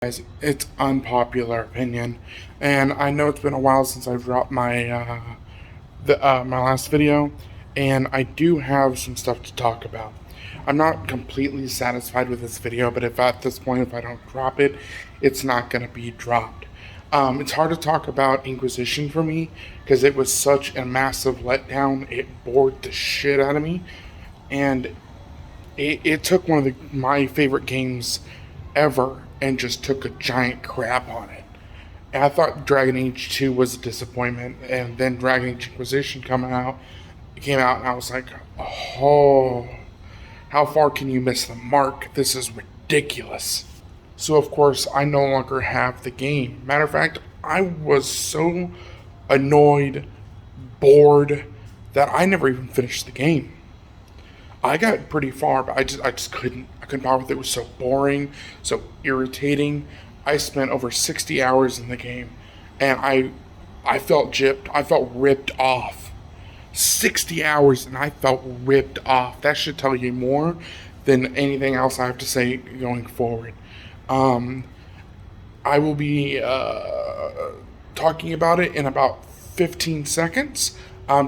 Guys, it's unpopular opinion, and I know it's been a while since I've dropped my last video, and I do have some stuff to talk about. I'm not completely satisfied with this video, but if at this point, if I don't drop it, it's not gonna be dropped. It's hard to talk about Inquisition for me because it was such a massive letdown. It bored the shit out of me, and it took one of my favorite games ever and just took a giant crap on it. And I thought Dragon Age 2 was a disappointment, and then Dragon Age Inquisition came out, and I was like, oh, how far can you miss the mark? This is ridiculous. So of course, I no longer have the game. Matter of fact, I was so annoyed, bored, that I never even finished the game. I got pretty far, but I just couldn't bother with it. It was so boring, so irritating. I spent over 60 hours in the game, and I felt gypped. I felt ripped off. 60 hours, and I felt ripped off. That should tell you more than anything else I have to say going forward. Um, I will be talking about it in about 15 seconds.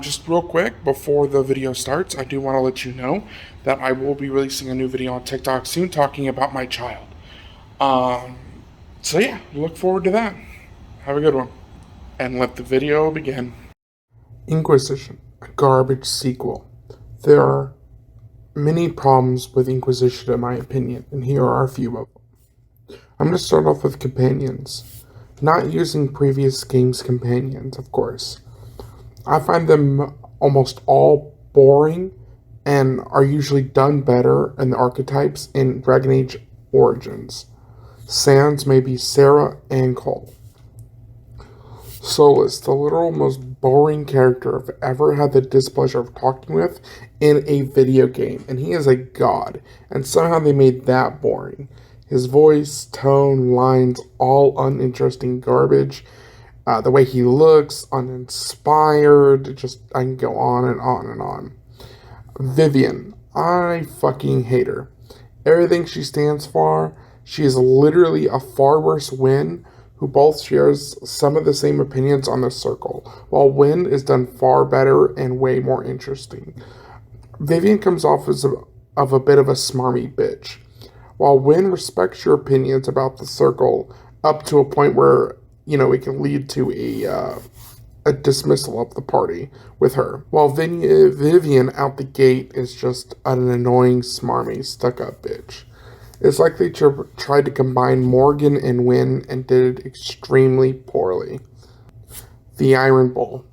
Just real quick before the video starts, I do want to let you know that I will be releasing a new video on TikTok soon talking about my child. Um, so yeah, look forward to that. Have a good one. And let the video begin. Inquisition, a garbage sequel. There are many problems with Inquisition in my opinion, and here are a few of them. I'm going to start off with companions. Not using previous games' companions, of course. I find them almost all boring and are usually done better in the archetypes in Dragon Age Origins. Sans may be Sarah and Cole. Solus, the literal most boring character I've ever had the displeasure of talking with in a video game, and he is a god, and somehow they made that boring. His voice, tone, lines, all uninteresting garbage. The way he looks, uninspired, I can go on and on and on. Vivian, I fucking hate her. Everything she stands for, she is literally a far worse Wynn, who both shares some of the same opinions on the circle, while Wynn is done far better and way more interesting. Vivian comes off as of a bit of a smarmy bitch, while Wynn respects your opinions about the circle up to a point where it can lead to a dismissal of the party with her. While Vivian out the gate is just an annoying, smarmy, stuck-up bitch. It's like they tried to combine Morgan and Wynn and did it extremely poorly. The Iron Bull.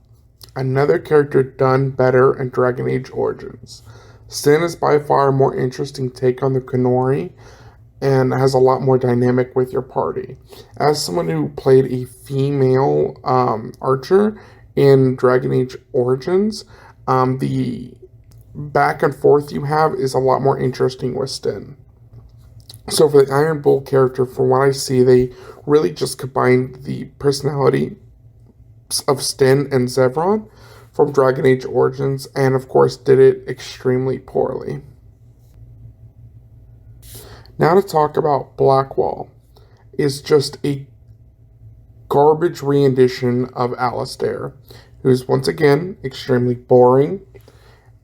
Another character done better in Dragon Age Origins. Sin is by far a more interesting take on the Kenori, and has a lot more dynamic with your party. As someone who played a female archer in Dragon Age Origins, the back and forth you have is a lot more interesting with Sten. So for the Iron Bull character, from what I see, they really just combined the personality of Sten and Zevron from Dragon Age Origins, and of course did it extremely poorly. Now to talk about Blackwall is just a garbage rendition of Alistair, who's once again extremely boring.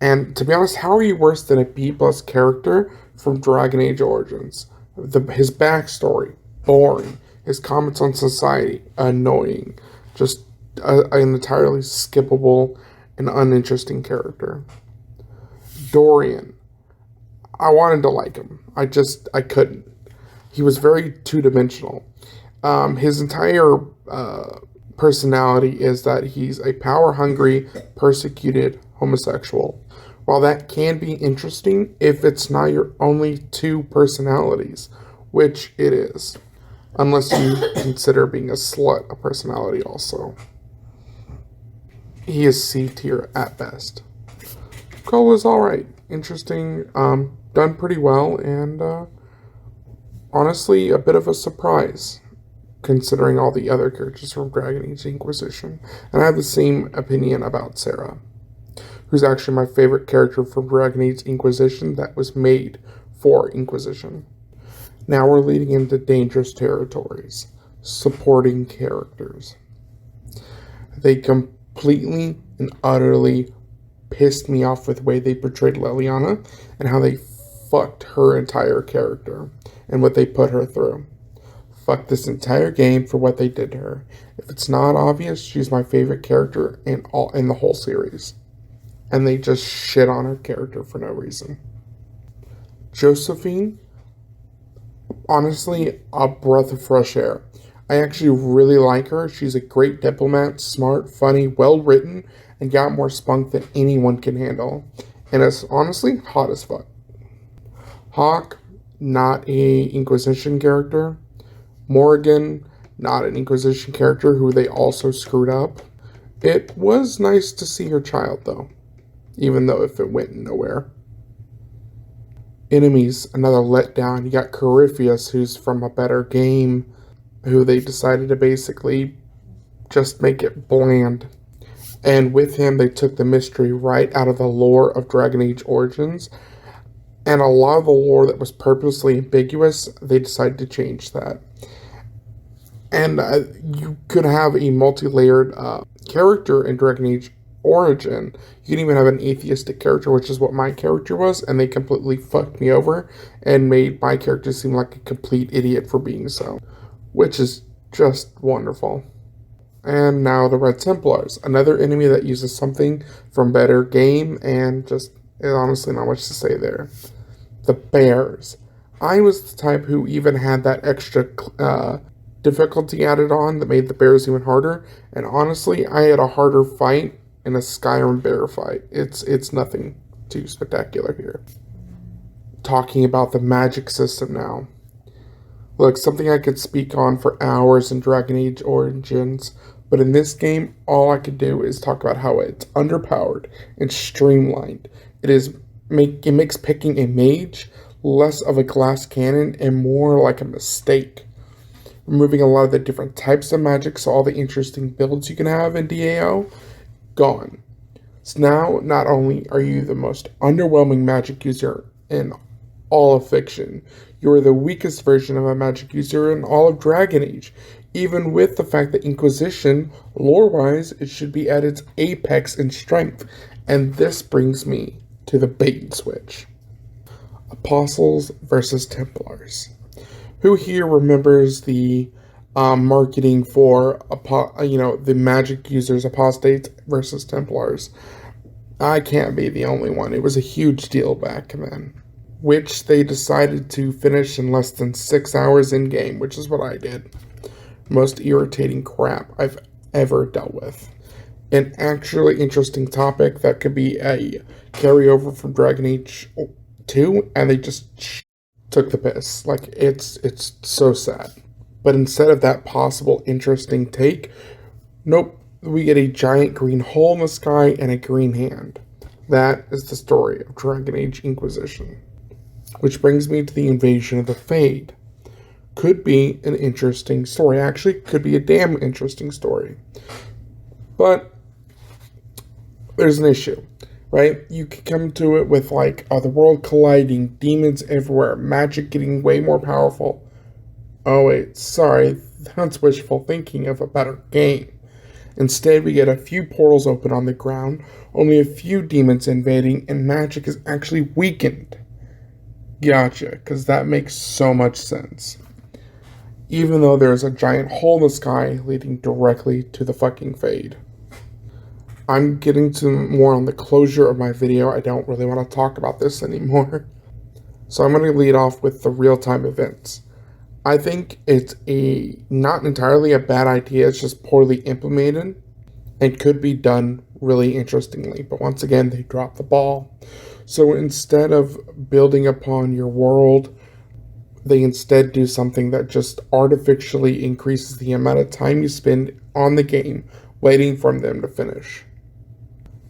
And to be honest, how are you worse than a B+ character from Dragon Age Origins? His backstory, boring. His comments on society, annoying. Just an entirely skippable and uninteresting character. Dorian. I wanted to like him. I couldn't. He was very two-dimensional. His entire personality is that he's a power-hungry, persecuted homosexual. While that can be interesting if it's not your only two personalities, which it is. Unless you consider being a slut a personality also. He is C tier at best. Cole is alright. Interesting, done pretty well, and honestly, a bit of a surprise, considering all the other characters from Dragon Age Inquisition. And I have the same opinion about Sarah, who's actually my favorite character from Dragon Age Inquisition that was made for Inquisition. Now we're leading into dangerous territories. Supporting characters. They completely and utterly pissed me off with the way they portrayed Liliana and how they fucked her entire character and what they put her through. Fuck this entire game for what they did to her. If it's not obvious, she's my favorite character in the whole series. And they just shit on her character for no reason. Josephine, honestly, a breath of fresh air. I actually really like her. She's a great diplomat, smart, funny, well written, and got more spunk than anyone can handle. And is honestly hot as fuck. Hawk, not a Inquisition character. Morgan, not an Inquisition character who they also screwed up. It was nice to see her child though, even though if it went nowhere. Enemies, another letdown. You got Corypheus, who's from a better game, who they decided to basically just make it bland. And with him, they took the mystery right out of the lore of Dragon Age Origins. And a lot of the lore that was purposely ambiguous, they decided to change that. And you could have a multi-layered character in Dragon Age Origin. You can even have an atheistic character, which is what my character was, and they completely fucked me over and made my character seem like a complete idiot for being so, which is just wonderful. And now the Red Templars, another enemy that uses something from better game, and just honestly not much to say there. The Bears. I was the type who even had that extra difficulty added on that made the bears even harder, and honestly, I had a harder fight in a Skyrim bear fight. It's nothing too spectacular here. Talking about the magic system now. Look, something I could speak on for hours in Dragon Age Origins, but in this game, all I could do is talk about how it's underpowered and streamlined. It makes picking a mage less of a glass cannon and more like a mistake. Removing a lot of the different types of magic, so all the interesting builds you can have in DAO, gone. So now, not only are you the most underwhelming magic user in all of fiction, you are the weakest version of a magic user in all of Dragon Age, even with the fact that Inquisition, lore-wise, it should be at its apex in strength. And this brings me to the bait and switch. Apostles versus Templars. Who here remembers the marketing for the magic users, apostates versus Templars? I can't be the only one. It was a huge deal back then, which they decided to finish in less than 6 hours in game, which is what I did. Most irritating crap I've ever dealt with. An actually interesting topic that could be a carryover from Dragon Age 2, and they just took the piss. Like, it's so sad. But instead of that possible interesting take, nope, we get a giant green hole in the sky and a green hand. That is the story of Dragon Age Inquisition. Which brings me to the invasion of the Fade. Could be an interesting story. Actually, could be a damn interesting story. But there's an issue, right? You could come to it with the world colliding, demons everywhere, magic getting way more powerful. Oh wait, sorry, that's wishful thinking of a better game. Instead, we get a few portals open on the ground, only a few demons invading, and magic is actually weakened. Gotcha, because that makes so much sense. Even though there's a giant hole in the sky leading directly to the fucking Fade. I'm getting to more on the closure of my video. I don't really want to talk about this anymore. So I'm going to lead off with the real-time events. I think it's not entirely a bad idea. It's just poorly implemented and could be done really interestingly. But once again, they dropped the ball. So instead of building upon your world, they instead do something that just artificially increases the amount of time you spend on the game waiting for them to finish.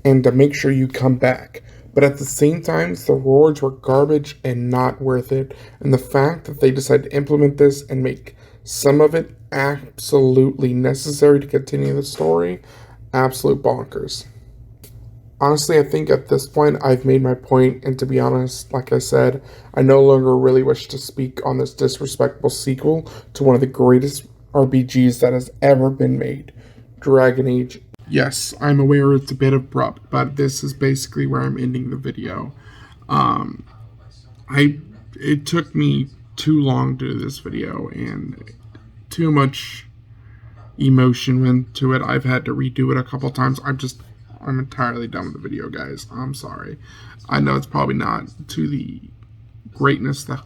And to make sure you come back. But at the same time, the rewards were garbage and not worth it. And the fact that they decided to implement this and make some of it absolutely necessary to continue the story, absolute bonkers. Honestly, I think at this point I've made my point, and to be honest, like I said, I no longer really wish to speak on this disrespectful sequel to one of the greatest RPGs that has ever been made, Dragon Age. Yes, I'm aware it's a bit abrupt, but this is basically where I'm ending the video. Um, it took me too long to do this video, and too much emotion went to it. I've had to redo it a couple times. I'm entirely done with the video, guys. I'm sorry. I know it's probably not to the greatness that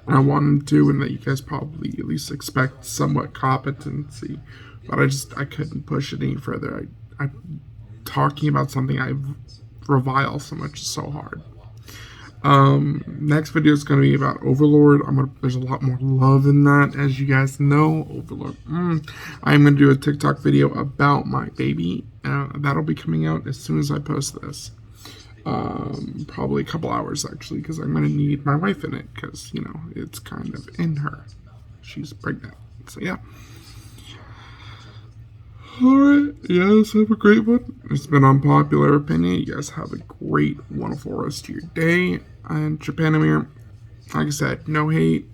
I wanted to, and that you guys probably at least expect somewhat competency, but I couldn't push it any further. I talking about something I revile so much is so hard. Next video is going to be about Overlord. There's a lot more love in that, as you guys know. Overlord. I'm going to do a TikTok video about my baby. That'll be coming out as soon as I post this. Probably a couple hours, actually, because I'm going to need my wife in it, because, you know, it's kind of in her. She's pregnant. So, yeah. Alright, you guys have a great one. It's been Unpopular Opinion. You guys have a great, wonderful rest of your day. And Japanimir, like I said, no hate.